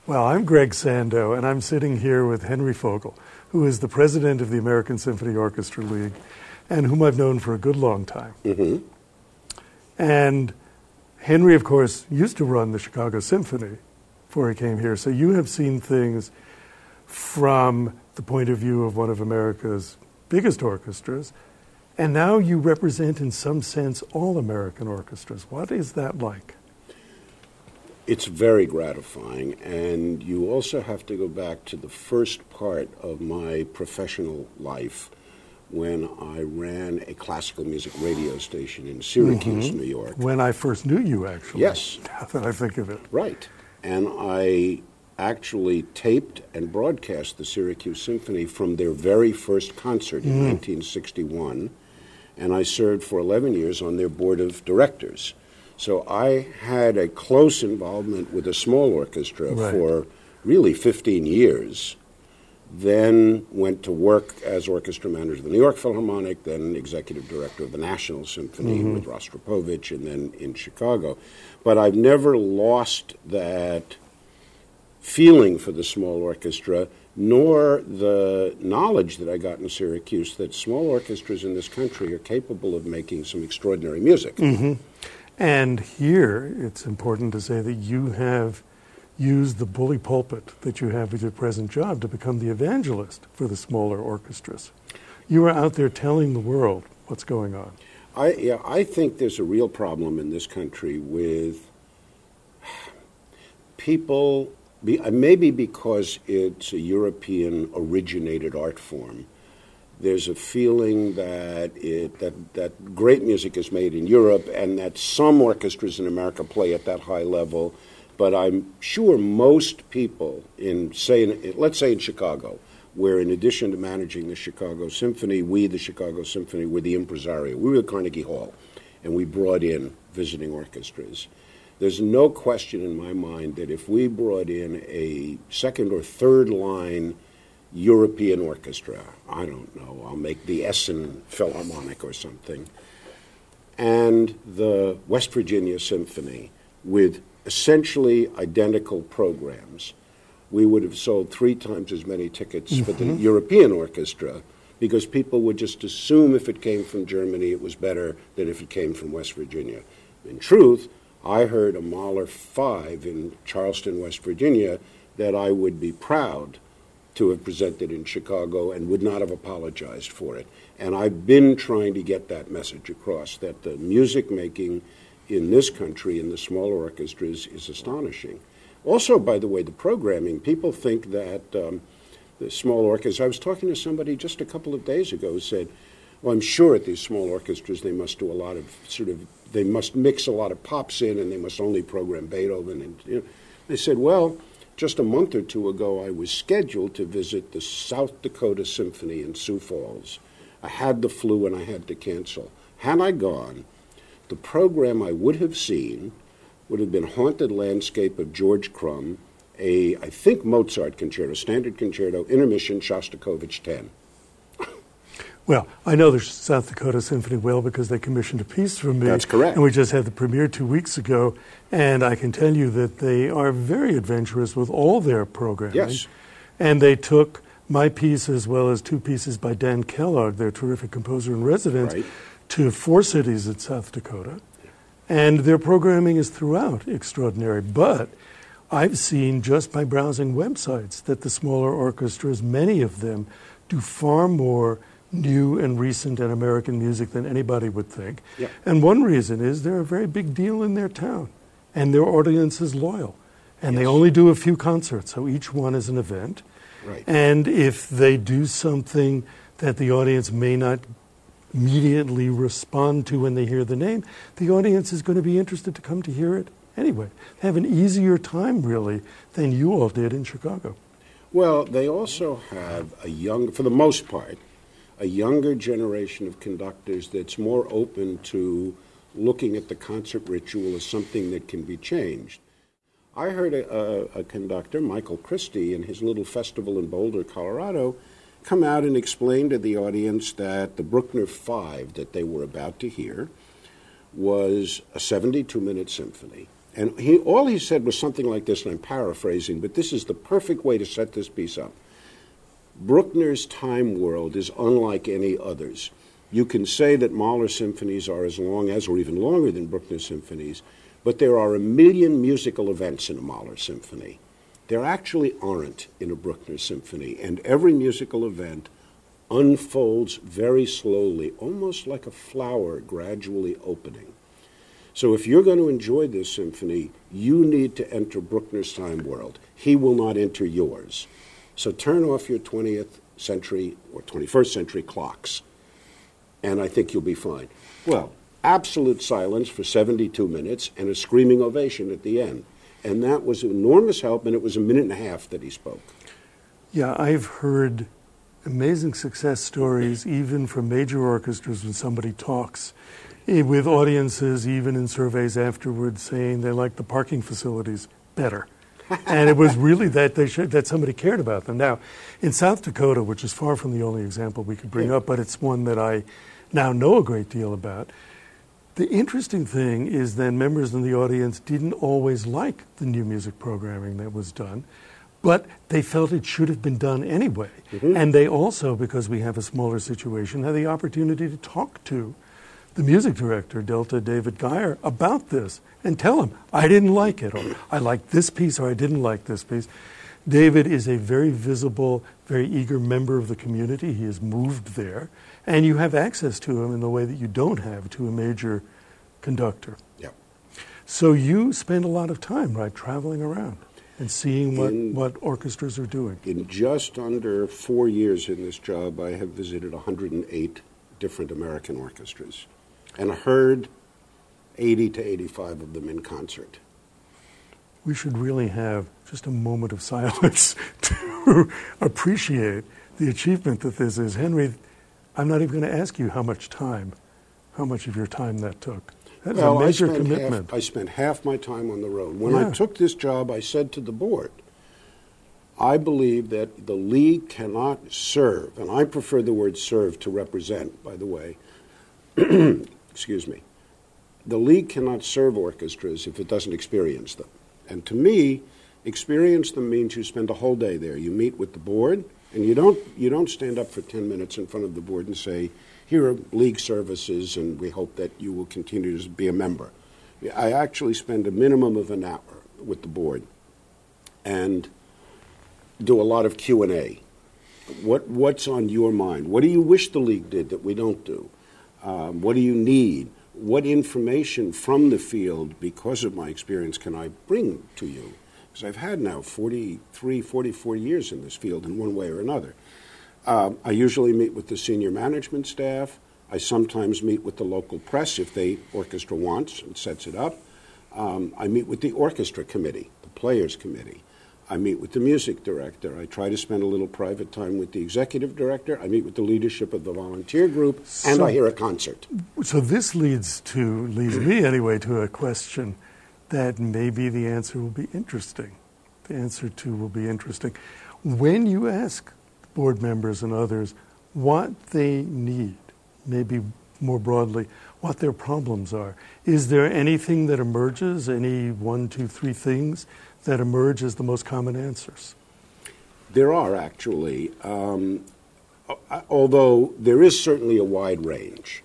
Well, I'm Greg Sandow, and I'm sitting here with Henry Fogel, who is the president of the American Symphony Orchestra League, and whom I've known for a good long time. Mm-hmm. And Henry, of course, used to run the Chicago Symphony before he came here, so you have seen things from the point of view of one of America's biggest orchestras, and now you represent, in some sense, all American orchestras. What is that like? It's very gratifying, and you also have to go back to the first part of my professional life when I ran a classical music radio station in Syracuse, New York. When I first knew you, actually. Yes. Now that I think of it. Right. And I actually taped and broadcast the Syracuse Symphony from their very first concert in 1961, and I served for 11 years on their board of directors. So I had a close involvement with a small orchestra for really 15 years, then went to work as orchestra manager of the New York Philharmonic, then executive director of the National Symphony with Rostropovich, and then in Chicago. But I've never lost that feeling for the small orchestra, nor the knowledge that I got in Syracuse that small orchestras in this country are capable of making some extraordinary music. And here, it's important to say that you have used the bully pulpit that you have with your present job to become the evangelist for the smaller orchestras. You are out there telling the world what's going on. I think there's a real problem in this country with people, maybe because it's a European-originated art form. There's a feeling that that great music is made in Europe and that some orchestras in America play at that high level, but I'm sure most people let's say in Chicago, where in addition to managing the Chicago Symphony, the Chicago Symphony were the impresario. We were Carnegie Hall, and we brought in visiting orchestras. There's no question in my mind that if we brought in a second or third line European orchestra, I don't know, I'll make the Essen Philharmonic or something, and the West Virginia Symphony with essentially identical programs, we would have sold 3 times as many tickets for the European orchestra, because people would just assume if it came from Germany it was better than if it came from West Virginia. In truth, I heard a Mahler 5 in Charleston, West Virginia, that I would be proud to have presented in Chicago and would not have apologized for it. And I've been trying to get that message across, that the music making in this country in the smaller orchestras is astonishing. Also, by the way, the programming, people think that the small orchestras, I was talking to somebody just a couple of days ago who said, well, I'm sure at these small orchestras they must do a lot of they must mix a lot of pops in and they must only program Beethoven. And they said, well, just a month or two ago, I was scheduled to visit the South Dakota Symphony in Sioux Falls. I had the flu and I had to cancel. Had I gone, the program I would have seen would have been Haunted Landscape of George Crumb, I think Mozart concerto, standard concerto, intermission, Shostakovich 10. Well, I know the South Dakota Symphony well because they commissioned a piece from me. That's correct. And we just had the premiere 2 weeks ago, and I can tell you that they are very adventurous with all their programming. Yes. And they took my piece as well as 2 pieces by Dan Kellogg, their terrific composer in residence, to 4 cities in South Dakota. And their programming is throughout extraordinary. But I've seen just by browsing websites that the smaller orchestras, many of them, do far more new and recent and American music than anybody would think. Yep. And one reason is they're a very big deal in their town, and their audience is loyal. And they only do a few concerts, so each one is an event. Right. And if they do something that the audience may not immediately respond to when they hear the name, the audience is going to be interested to come to hear it anyway. They have an easier time, really, than you all did in Chicago. Well, they also have for the most part, a younger generation of conductors that's more open to looking at the concert ritual as something that can be changed. I heard a conductor, Michael Christie, in his little festival in Boulder, Colorado, come out and explain to the audience that the Bruckner 5 that they were about to hear was a 72-minute symphony And all he said was something like this, and I'm paraphrasing, but this is the perfect way to set this piece up. Bruckner's time world is unlike any others. You can say that Mahler symphonies are as long as, or even longer than Bruckner symphonies, but there are 1 million musical events in a Mahler symphony. There actually aren't in a Bruckner symphony, and every musical event unfolds very slowly, almost like a flower gradually opening. So if you're going to enjoy this symphony, you need to enter Bruckner's time world. He will not enter yours. So turn off your 20th century or 21st century clocks, and I think you'll be fine. Well, absolute silence for 72 minutes and a screaming ovation at the end. And that was enormous help, and it was 1.5 minutes that he spoke. Yeah, I've heard amazing success stories, even from major orchestras, when somebody talks with audiences, even in surveys afterwards, saying they like the parking facilities better. And it was really that somebody cared about them. Now, in South Dakota, which is far from the only example we could bring up, but it's one that I now know a great deal about, the interesting thing is that members in the audience didn't always like the new music programming that was done, but they felt it should have been done anyway. Mm-hmm. And they also, because we have a smaller situation, had the opportunity to talk to the music director, Delta David Geyer, about this and tell him, I didn't like it, or I liked this piece, or I didn't like this piece. David is a very visible, very eager member of the community. He has moved there, and you have access to him in the way that you don't have to a major conductor. Yep. So you spend a lot of time, right, traveling around and seeing what orchestras are doing. In just under 4 years in this job, I have visited 108 different American orchestras and heard 80 to 85 of them in concert. We should really have just a moment of silence to appreciate the achievement that this is. Henry, I'm not even going to ask you how much of your time that took. That's a major commitment. I spent half my time on the road. When I took this job, I said to the board, I believe that the League cannot serve, and I prefer the word serve to represent, by the way. Excuse me. The League cannot serve orchestras if it doesn't experience them. And to me, experience them means you spend a whole day there. You meet with the board, and you don't stand up for 10 minutes in front of the board and say, here are League services, and we hope that you will continue to be a member. I actually spend a minimum of an hour with the board and do a lot of Q&A. What's on your mind? What do you wish the League did that we don't do? What do you need? What information from the field, because of my experience, can I bring to you? Because I've had now 43, 44 years in this field in one way or another. I usually meet with the senior management staff. I sometimes meet with the local press if the orchestra wants and sets it up. I meet with the orchestra committee, the players committee. I meet with the music director. I try to spend a little private time with the executive director. I meet with the leadership of the volunteer group, and I hear a concert. So this leads me anyway to a question that maybe the answer will be interesting. The answer to will be interesting. When you ask board members and others what they need, maybe more broadly, what their problems are, is there anything that emerges, any 1, 2, 3 things that emerge as the most common answers? There are actually, although there is certainly a wide range,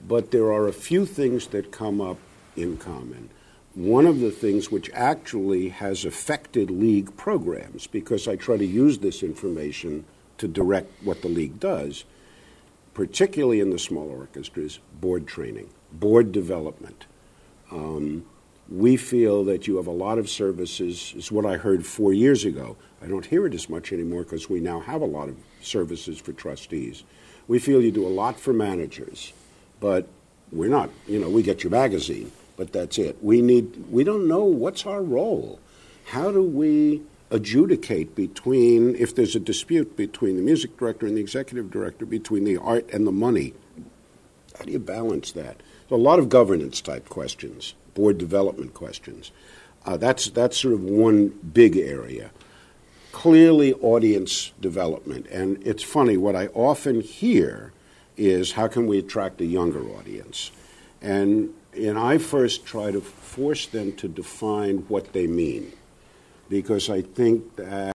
but there are a few things that come up in common. One of the things which actually has affected League programs, because I try to use this information to direct what the League does, particularly in the small orchestras, board training, board development. We feel that you have a lot of services, is what I heard 4 years ago. I don't hear it as much anymore because we now have a lot of services for trustees. We feel you do a lot for managers, but we're not, we get your magazine, but that's it. We don't know what's our role. How do we adjudicate between, if there's a dispute between the music director and the executive director, between the art and the money? How do you balance that? So a lot of governance type questions, board development questions. That's sort of one big area. Clearly audience development. And it's funny, what I often hear is how can we attract a younger audience? And And I first try to force them to define what they mean, because I think that